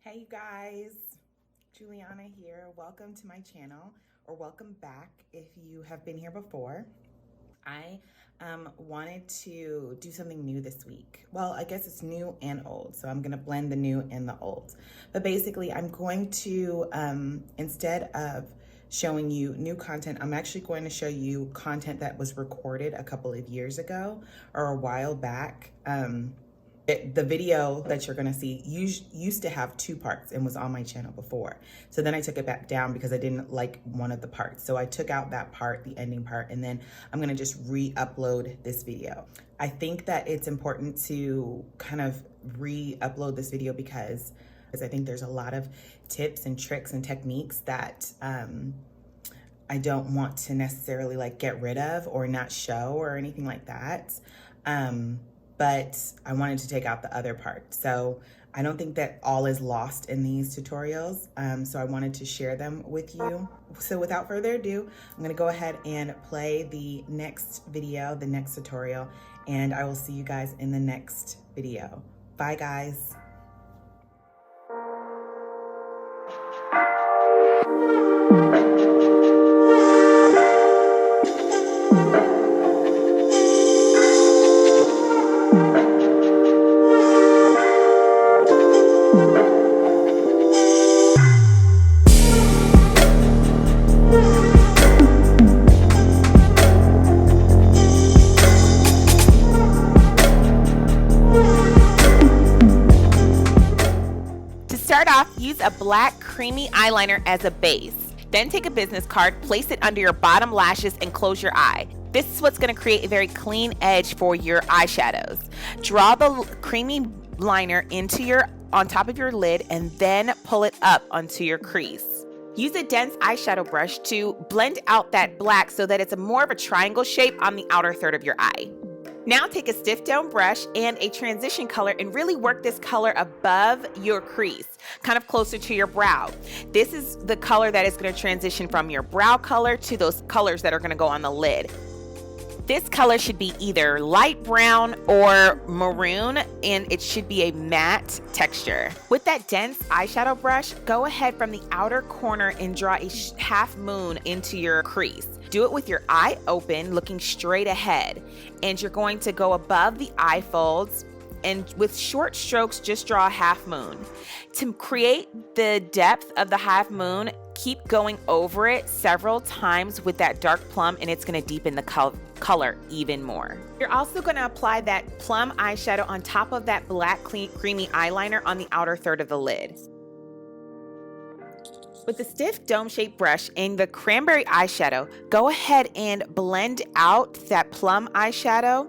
Hey you guys, Juliana here. Welcome to my channel, or welcome back if you have been here before. I wanted to do something new this week. Well, I guess it's new and old, so I'm gonna blend the new and the old. But basically, I'm going to, instead of showing you new content, I'm actually going to show you content that was recorded a couple of years ago or a while back. The video that you're gonna see used to have two parts and was on my channel before. So then I took it back down because I didn't like one of the parts. So I took out that part, the ending part, and then I'm gonna just re-upload this video. I think that it's important to kind of re-upload this video because I think there's a lot of tips and tricks and techniques that I don't want to necessarily like get rid of or not show or anything like that. But I wanted to take out the other part. So I don't think that all is lost in these tutorials. So I wanted to share them with you. So without further ado, I'm gonna go ahead and play the next video, the next tutorial, and I will see you guys in the next video. Bye guys. Start off, use a black creamy eyeliner as a base. Then take a business card, place it under your bottom lashes and close your eye. This is what's going to create a very clean edge for your eyeshadows. Draw the creamy liner on top of your lid and then pull it up onto your crease. Use a dense eyeshadow brush to blend out that black so that it's more of a triangle shape on the outer third of your eye. Now take a stiff down brush and a transition color and really work this color above your crease, kind of closer to your brow. This is the color that is going to transition from your brow color to those colors that are going to go on the lid. This color should be either light brown or maroon, and it should be a matte texture. With that dense eyeshadow brush, go ahead from the outer corner and draw a half moon into your crease. Do it with your eye open, looking straight ahead. And you're going to go above the eye folds, and with short strokes, just draw a half moon. To create the depth of the half moon, keep going over it several times with that dark plum, and it's going to deepen the color even more. You're also going to apply that plum eyeshadow on top of that black creamy eyeliner on the outer third of the lid. With the stiff dome-shaped brush and the cranberry eyeshadow, go ahead and blend out that plum eyeshadow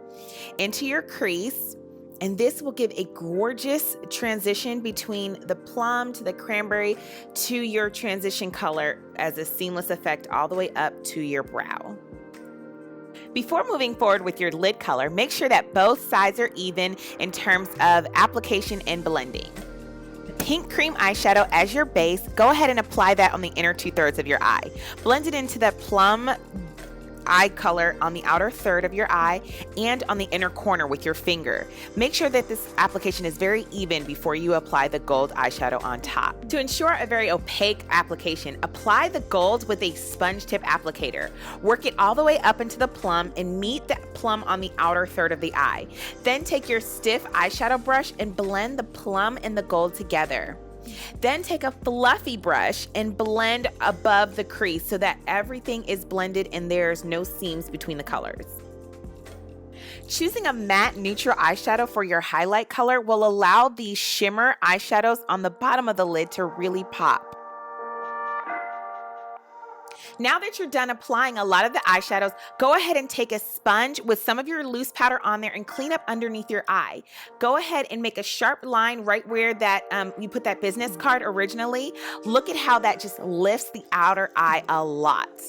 into your crease, and this will give a gorgeous transition between the plum to the cranberry to your transition color as a seamless effect all the way up to your brow. Before moving forward with your lid color, make sure that both sides are even in terms of application and blending. Pink cream eyeshadow as your base, go ahead and apply that on the inner 2/3 of your eye. Blend it into the plum eye color on the outer third of your eye and on the inner corner with your finger. Make sure that this application is very even before you apply the gold eyeshadow on top. To ensure a very opaque application, apply the gold with a sponge tip applicator. Work it all the way up into the plum and meet the plum on the outer third of the eye. Then take your stiff eyeshadow brush and blend the plum and the gold together. Then take a fluffy brush and blend above the crease so that everything is blended and there's no seams between the colors. Choosing a matte neutral eyeshadow for your highlight color will allow the shimmer eyeshadows on the bottom of the lid to really pop. Now that you're done applying a lot of the eyeshadows, go ahead and take a sponge with some of your loose powder on there and clean up underneath your eye. Go ahead and make a sharp line right where that you put that business card originally. Look at how that just lifts the outer eye a lot.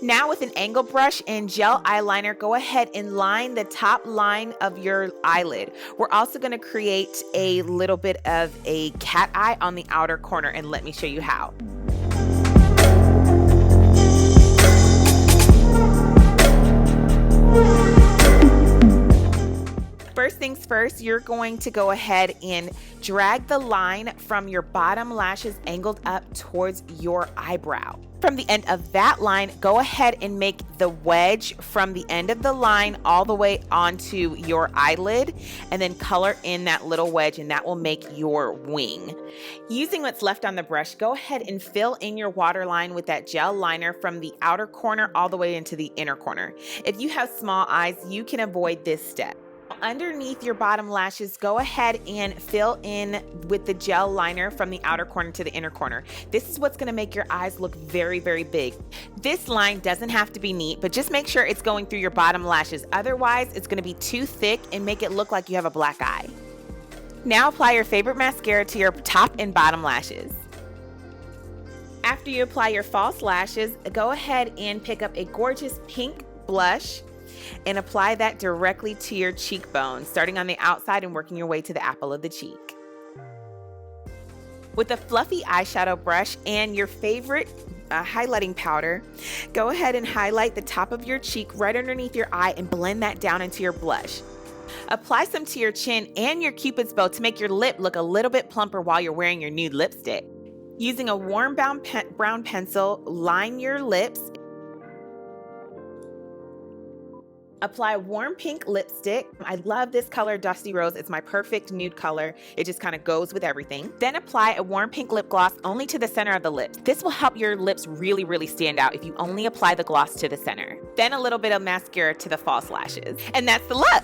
Now with an angle brush and gel eyeliner, go ahead and line the top line of your eyelid. We're also going to create a little bit of a cat eye on the outer corner, and let me show you how. First things first, you're going to go ahead and drag the line from your bottom lashes angled up towards your eyebrow. From the end of that line, go ahead and make the wedge from the end of the line all the way onto your eyelid, and then color in that little wedge, and that will make your wing. Using what's left on the brush, go ahead and fill in your waterline with that gel liner from the outer corner all the way into the inner corner. If you have small eyes, you can avoid this step. Underneath your bottom lashes, go ahead and fill in with the gel liner from the outer corner to the inner corner. This is what's going to make your eyes look very, very big. This line doesn't have to be neat, but just make sure it's going through your bottom lashes. Otherwise, it's going to be too thick and make it look like you have a black eye. Now apply your favorite mascara to your top and bottom lashes. After you apply your false lashes, go ahead and pick up a gorgeous pink blush and apply that directly to your cheekbone, starting on the outside and working your way to the apple of the cheek. With a fluffy eyeshadow brush and your favorite highlighting powder, go ahead and highlight the top of your cheek right underneath your eye and blend that down into your blush. Apply some to your chin and your Cupid's bow to make your lip look a little bit plumper while you're wearing your nude lipstick. Using a warm brown pencil, line your lips. Apply warm pink lipstick. I love this color, Dusty Rose. It's my perfect nude color. It just kind of goes with everything. Then apply a warm pink lip gloss only to the center of the lips. This will help your lips really, really stand out if you only apply the gloss to the center. Then a little bit of mascara to the false lashes. And that's the look.